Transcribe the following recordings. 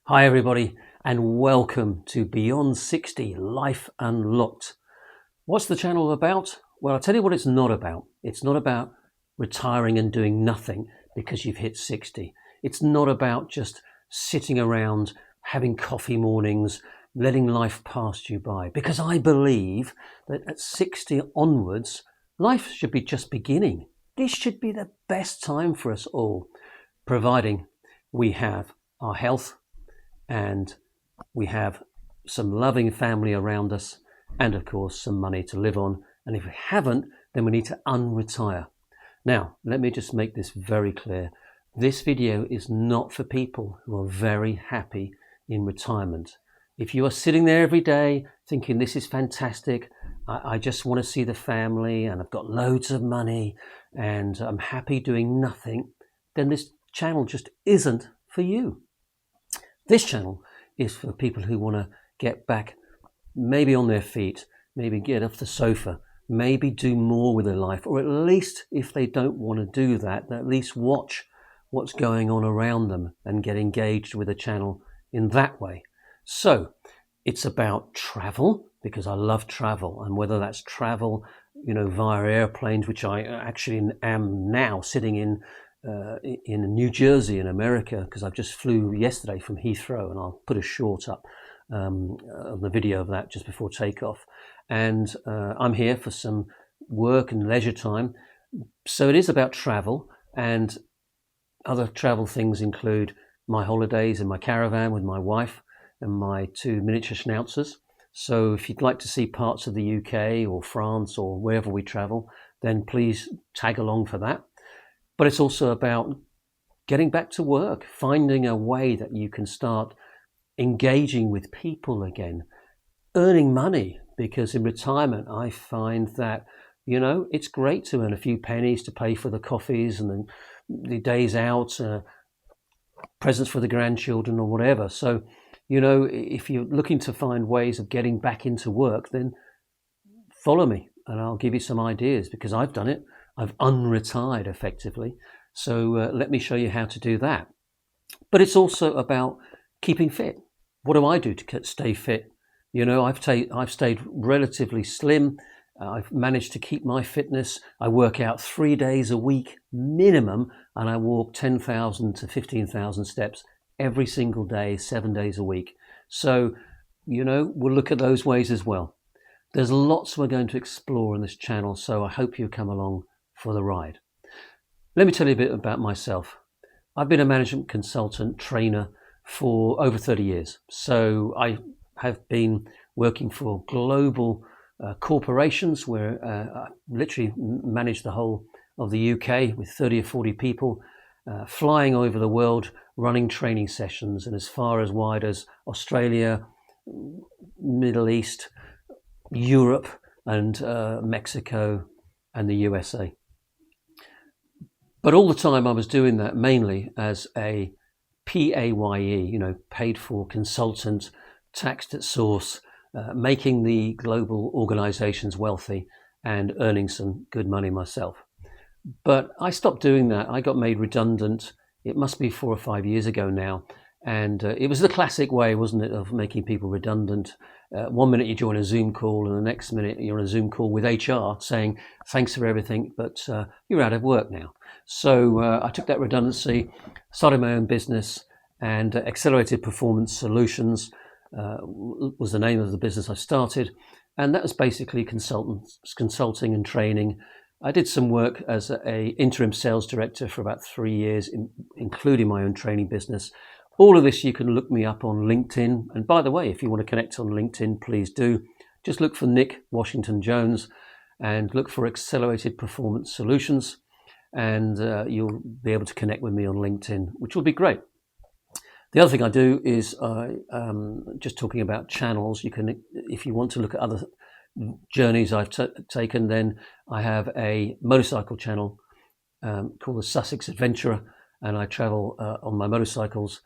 Hi everybody, and welcome to Beyond 60 Life Unlocked. What's the channel about? Well, I'll tell you what it's not about. It's not about retiring and doing nothing because you've hit 60. It's not about just sitting around having coffee mornings, letting life pass you by, because I believe that at 60 onwards, life should be just beginning. This should be the best time for us all, providing we have our health, and we have some loving family around us, and of course some money to live on. And if we haven't, then we need to unretire. Now, let me just make this very clear. This video is not for people who are very happy in retirement. If you are sitting there every day thinking this is fantastic, I just want to see the family and I've got loads of money and I'm happy doing nothing, then this channel just isn't for you. This channel is for people who want to get back, maybe on their feet, maybe get off the sofa, maybe do more with their life, or at least if they don't want to do that, at least watch what's going on around them and get engaged with the channel in that way. So it's about travel, because I love travel, and whether that's travel, via airplanes, which I actually am now sitting in New Jersey in America, because I've just flew yesterday from Heathrow, and I'll put a short up on the video of that just before takeoff. And I'm here for some work and leisure time. So it is about travel, and other travel things include my holidays in my caravan with my wife and my two miniature schnauzers. So if you'd like to see parts of the UK or France or wherever we travel, then please tag along for that. But it's also about getting back to work, finding a way that you can start engaging with people again, earning money, because in retirement, I find that, it's great to earn a few pennies to pay for the coffees and the days out, presents for the grandchildren or whatever. So, if you're looking to find ways of getting back into work, then follow me and I'll give you some ideas, because I've done it. I've unretired effectively. So let me show you how to do that. But it's also about keeping fit. What do I do to stay fit? I've stayed relatively slim. I've managed to keep my fitness. I work out 3 days a week minimum, and I walk 10,000 to 15,000 steps every single day, 7 days a week. So, we'll look at those ways as well. There's lots we're going to explore on this channel, so I hope you come along for the ride. Let me tell you a bit about myself. I've been a management consultant trainer for over 30 years. So I have been working for global corporations where I literally manage the whole of the UK with 30 or 40 people, flying over the world, running training sessions, and as far as wide as Australia, Middle East, Europe, and Mexico, and the USA. But all the time I was doing that mainly as a PAYE, paid for consultant, taxed at source, making the global organizations wealthy and earning some good money myself. But I stopped doing that. I got made redundant. It must be 4 or 5 years ago now. And it was the classic way, wasn't it, of making people redundant. 1 minute you join a Zoom call and the next minute you're on a Zoom call with HR saying, thanks for everything, but you're out of work now. So I took that redundancy, started my own business, and Accelerated Performance Solutions was the name of the business I started. And that was basically consulting and training. I did some work as an interim sales director for about 3 years, including my own training business. All of this, you can look me up on LinkedIn. And by the way, if you want to connect on LinkedIn, please do. Just look for Nick Washington Jones and look for Accelerated Performance Solutions. And you'll be able to connect with me on LinkedIn, which will be great. The other thing I do is just talking about channels. You can, if you want to look at other journeys I've taken, then I have a motorcycle channel called the Sussex Adventurer, and I travel on my motorcycles,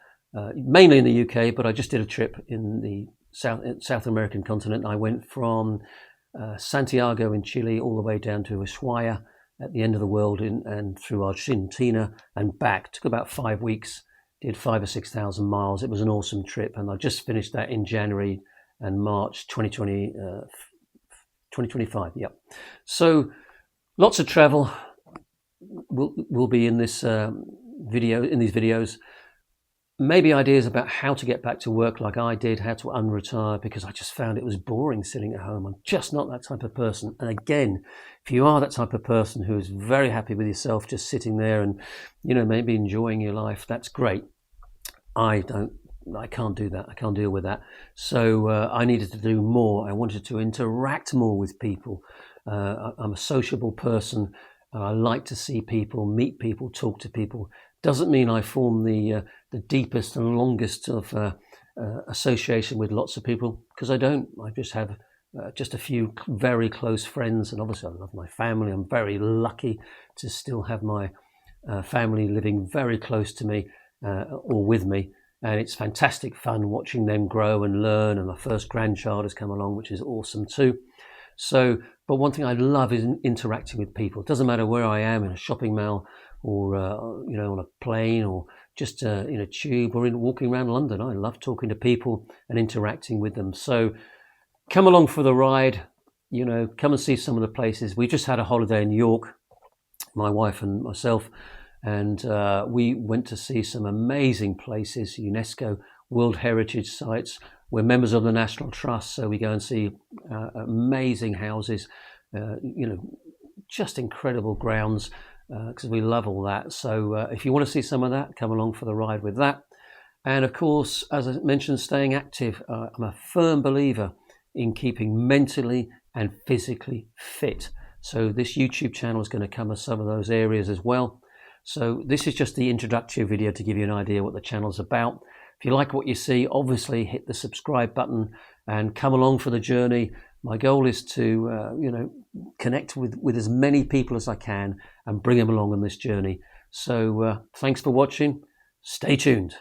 mainly in the UK, but I just did a trip in the South American continent. I went from Santiago in Chile all the way down to Ushuaia at the end of the world and through Argentina and back. It took about 5 weeks, did 5,000 or 6,000 miles. It was an awesome trip, and I just finished that in January and March 2025. Yep. So lots of travel will be in this video, in these videos. Maybe ideas about how to get back to work like I did, how to unretire, because I just found it was boring sitting at home. I'm just not that type of person. And again, if you are that type of person who is very happy with yourself, just sitting there and, maybe enjoying your life, that's great. I can't do that. I can't deal with that. So I needed to do more. I wanted to interact more with people. I'm a sociable person, and I like to see people, meet people, talk to people. Doesn't mean I form the deepest and longest of association with lots of people, because I don't. I just have just a few very close friends, and obviously I love my family. I'm very lucky to still have my family living very close to me or with me, and it's fantastic fun watching them grow and learn, and my first grandchild has come along, which is awesome too. So, but one thing I love is interacting with people. It doesn't matter where I am, in a shopping mall or on a plane, or just in a tube, or walking around London. I love talking to people and interacting with them. So come along for the ride, come and see some of the places. We just had a holiday in New York, my wife and myself, and we went to see some amazing places, UNESCO World Heritage Sites. We're members of the National Trust, so we go and see amazing houses, just incredible grounds, because we love all that. So if you want to see some of that, come along for the ride with that. And of course, as I mentioned, staying active. I'm a firm believer in keeping mentally and physically fit. So this YouTube channel is going to cover some of those areas as well. So this is just the introductory video to give you an idea what the channel's about. If you like what you see, obviously hit the subscribe button and come along for the journey. My goal is to, connect with as many people as I can and bring them along on this journey. So thanks for watching. Stay tuned.